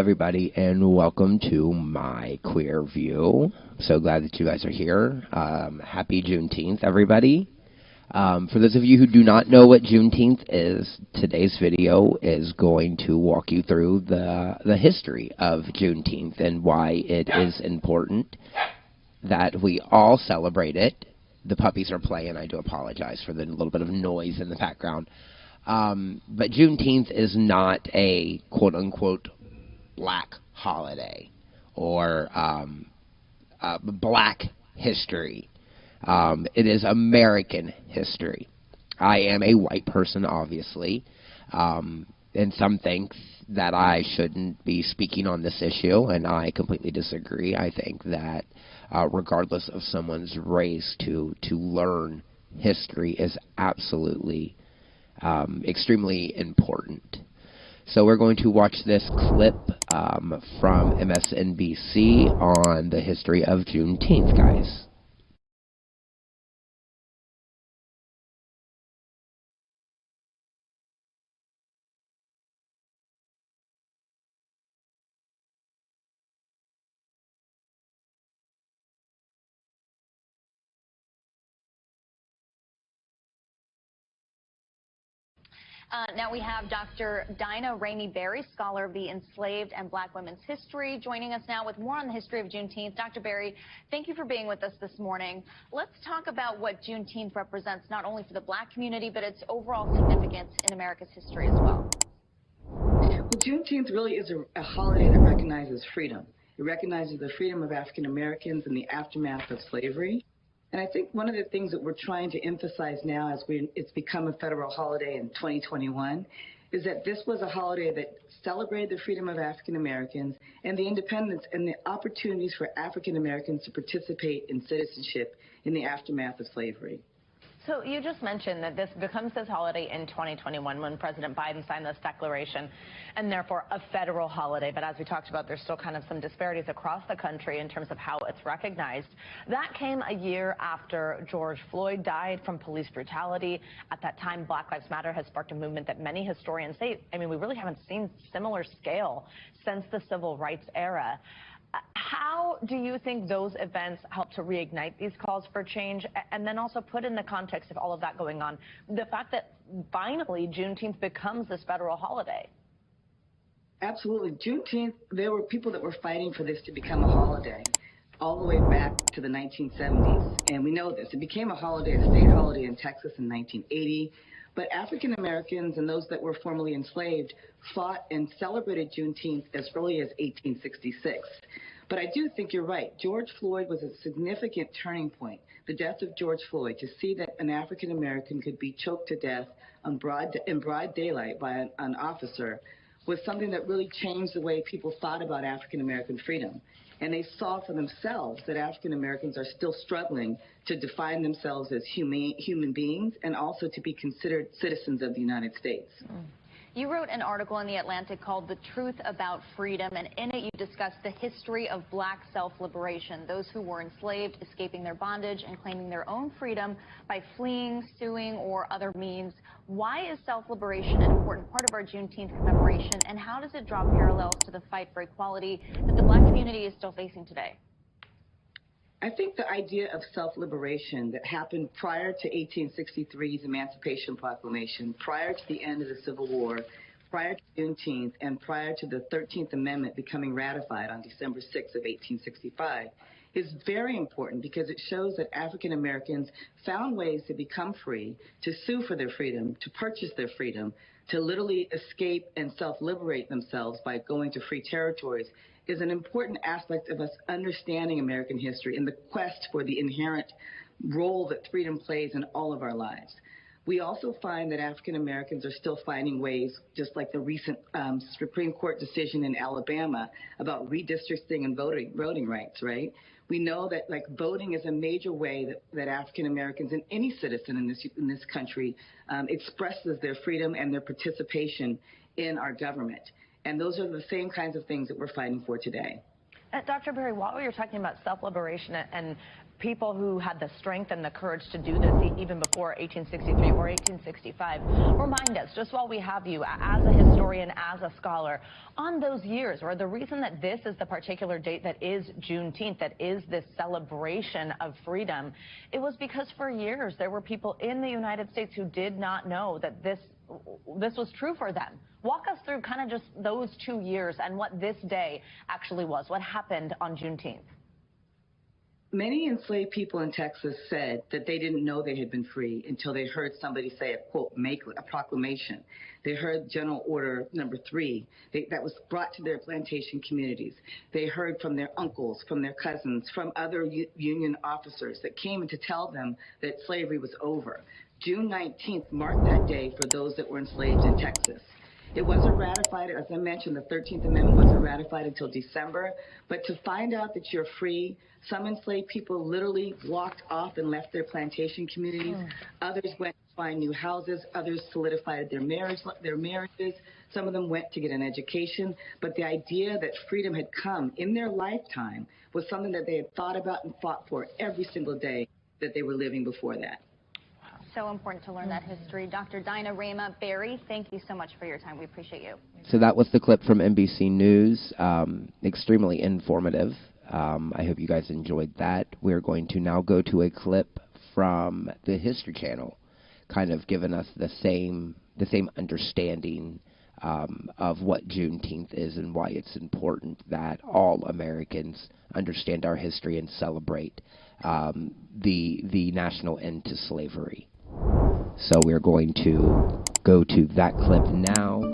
everybody, and welcome to my queer view. I'm so glad that you guys are here. Happy Juneteenth, everybody. For those of you who do not know what Juneteenth is, today's video is going to walk you through the history of Juneteenth and why it is important that we all celebrate it. The puppies are playing. I do apologize for the little bit of noise in the background. But Juneteenth is not a quote-unquote black holiday or black history. It is American history. I am a white person, obviously, and some think that I shouldn't be speaking on this issue, and I completely disagree. I think that regardless of someone's race, to learn history is absolutely extremely important. So we're going to watch this clip from MSNBC on the history of Juneteenth, guys. Now we have Dr. Dinah Ramey-Berry, scholar of the enslaved and black women's history, joining us now with more on the history of Juneteenth. Dr. Berry, thank you for being with us this morning. Let's talk about what Juneteenth represents, not only for the black community, but its overall significance in America's history as well. Well, Juneteenth really is a holiday that recognizes freedom. It recognizes the freedom of African Americans in the aftermath of slavery. And I think one of the things that we're trying to emphasize now as it's become a federal holiday in 2021 is that this was a holiday that celebrated the freedom of African Americans and the independence and the opportunities for African Americans to participate in citizenship in the aftermath of slavery. So you just mentioned that this becomes this holiday in 2021 when President Biden signed this declaration and therefore a federal holiday. But as we talked about, there's still kind of some disparities across the country in terms of how it's recognized. That came a year after George Floyd died from police brutality. At that time, Black Lives Matter has sparked a movement that many historians say, I mean, we really haven't seen similar scale since the civil rights era. How do you think those events help to reignite these calls for change? And then also put in the context of all of that going on, the fact that finally Juneteenth becomes this federal holiday. Absolutely. Juneteenth, there were people that were fighting for this to become a holiday all the way back to the 1970s. And we know this. It became a holiday, a state holiday in Texas in 1980. But African Americans and those that were formerly enslaved fought and celebrated Juneteenth as early as 1866. But I do think you're right. George Floyd was a significant turning point. The death of George Floyd, to see that an African American could be choked to death in broad daylight by an officer, was something that really changed the way people thought about African American freedom. And they saw for themselves that African Americans are still struggling to define themselves as human beings and also to be considered citizens of the United States. You wrote an article in The Atlantic called The Truth About Freedom, and in it you discussed the history of black self-liberation, those who were enslaved, escaping their bondage and claiming their own freedom by fleeing, suing, or other means. Why is self-liberation an important part of our Juneteenth commemoration, and how does it draw parallels to the fight for equality that the black community is still facing today? I think the idea of self-liberation that happened prior to 1863's Emancipation Proclamation, prior to the end of the Civil War, prior to Juneteenth, and prior to the 13th Amendment becoming ratified on December 6th of 1865, is very important because it shows that African Americans found ways to become free, to sue for their freedom, to purchase their freedom, to literally escape and self-liberate themselves by going to free territories, is an important aspect of us understanding American history and the quest for the inherent role that freedom plays in all of our lives. We also find that African Americans are still finding ways, just like the recent Supreme Court decision in Alabama about redistricting and voting rights, right? We know that voting is a major way that African Americans and any citizen in this country expresses their freedom and their participation in our government. And those are the same kinds of things that we're fighting for today. Dr. Berry, while you're talking about self-liberation and people who had the strength and the courage to do this even before 1863 or 1865, remind us, just while we have you, as a historian, as a scholar, on those years, or the reason that this is the particular date that is Juneteenth, that is this celebration of freedom, it was because for years there were people in the United States who did not know that this was true for them. Walk us through kind of just those 2 years and what this day actually was, what happened on Juneteenth. Many enslaved people in Texas said that they didn't know they had been free until they heard somebody say, quote, make a proclamation. They heard General Order Number 3 that was brought to their plantation communities. They heard from their uncles, from their cousins, from other Union officers that came in to tell them that slavery was over. June 19th marked that day for those that were enslaved in Texas. It wasn't ratified, as I mentioned, the 13th Amendment wasn't ratified until December. But to find out that you're free, some enslaved people literally walked off and left their plantation communities. Others went to find new houses. Others solidified their marriages. Some of them went to get an education. But the idea that freedom had come in their lifetime was something that they had thought about and fought for every single day that they were living before that. So important to learn that history. Dr. Dinah Rama Berry, thank you so much for your time. We appreciate you. So that was the clip from NBC News. Extremely informative. I hope you guys enjoyed that. We're going to now go to a clip from the History Channel, kind of giving us the same understanding of what Juneteenth is and why it's important that all Americans understand our history and celebrate the national end to slavery. So we're going to go to that clip now.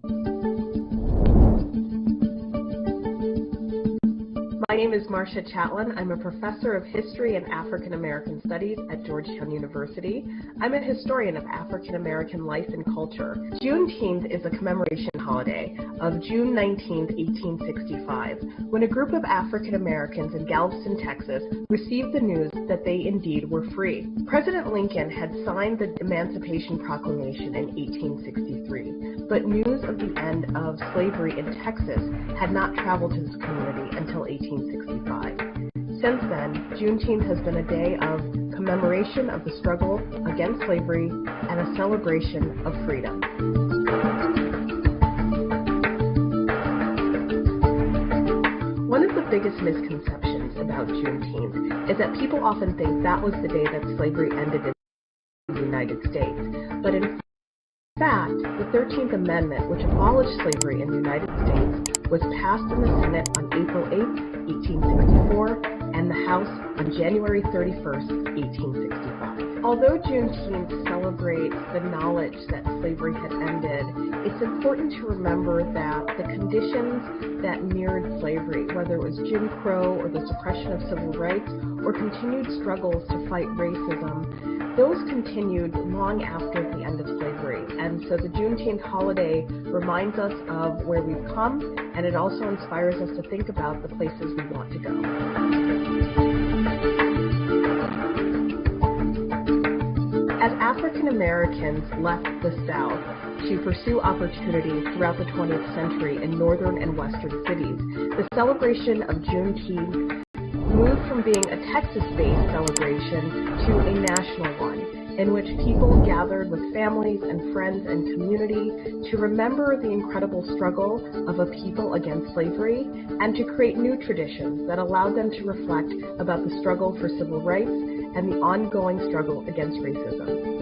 My name is Marcia Chatlin. I'm a professor of history and African American studies at Georgetown University. I'm a historian of African American life and culture. Juneteenth is a commemoration holiday of June 19, 1865, when a group of African Americans in Galveston, Texas, received the news that they indeed were free. President Lincoln had signed the Emancipation Proclamation in 1863, but news of the end of slavery in Texas had not traveled to this community until 1865. Since then, Juneteenth has been a day of commemoration of the struggle against slavery and a celebration of freedom. One of the biggest misconceptions about Juneteenth is that people often think that was the day that slavery ended in the United States. But in fact, the 13th Amendment, which abolished slavery in the United States, was passed in the Senate on April 8, 1864, and the House on January 31st, 1865. Although Juneteenth celebrates the knowledge that slavery had ended, it's important to remember that the conditions that mirrored slavery, whether it was Jim Crow or the suppression of civil rights or continued struggles to fight racism, those continued long after the end of slavery. And so the Juneteenth holiday reminds us of where we've come, and it also inspires us to think about the places we want to go. As African Americans left the South to pursue opportunity throughout the 20th century in northern and western cities, the celebration of Juneteenth moved from being a Texas-based celebration to a national one, in which people gathered with families and friends and community to remember the incredible struggle of a people against slavery and to create new traditions that allowed them to reflect about the struggle for civil rights and the ongoing struggle against racism.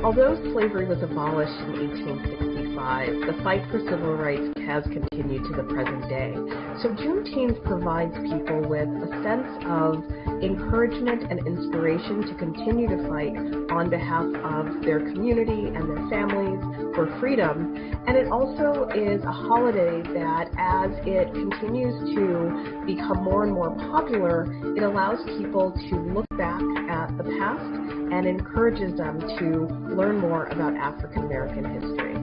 Although slavery was abolished in 1865, the fight for civil rights has continued to the present day. So Juneteenth provides people with a sense of encouragement and inspiration to continue to fight on behalf of their community and their families for freedom. And it also is a holiday that, as it continues to become more and more popular, it allows people to look back at the past and encourages them to learn more about African American history.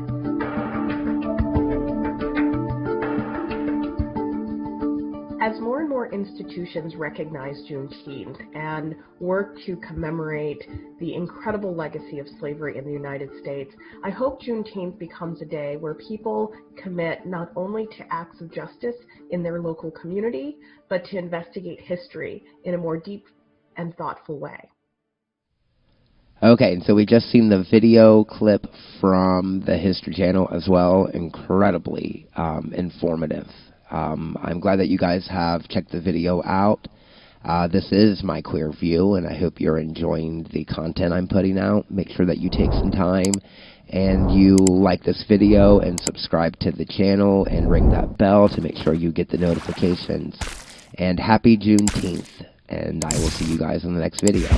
As more and more more institutions recognize Juneteenth and work to commemorate the incredible legacy of slavery in the United States, I hope Juneteenth becomes a day where people commit not only to acts of justice in their local community, but to investigate history in a more deep and thoughtful way. Okay, and so we just seen the video clip from the History Channel as well. Incredibly informative. I'm glad that you guys have checked the video out. This is My Queer View, and I hope you're enjoying the content I'm putting out. Make sure that you take some time and you like this video and subscribe to the channel and ring that bell to make sure you get the notifications. And happy Juneteenth, and I will see you guys in the next video.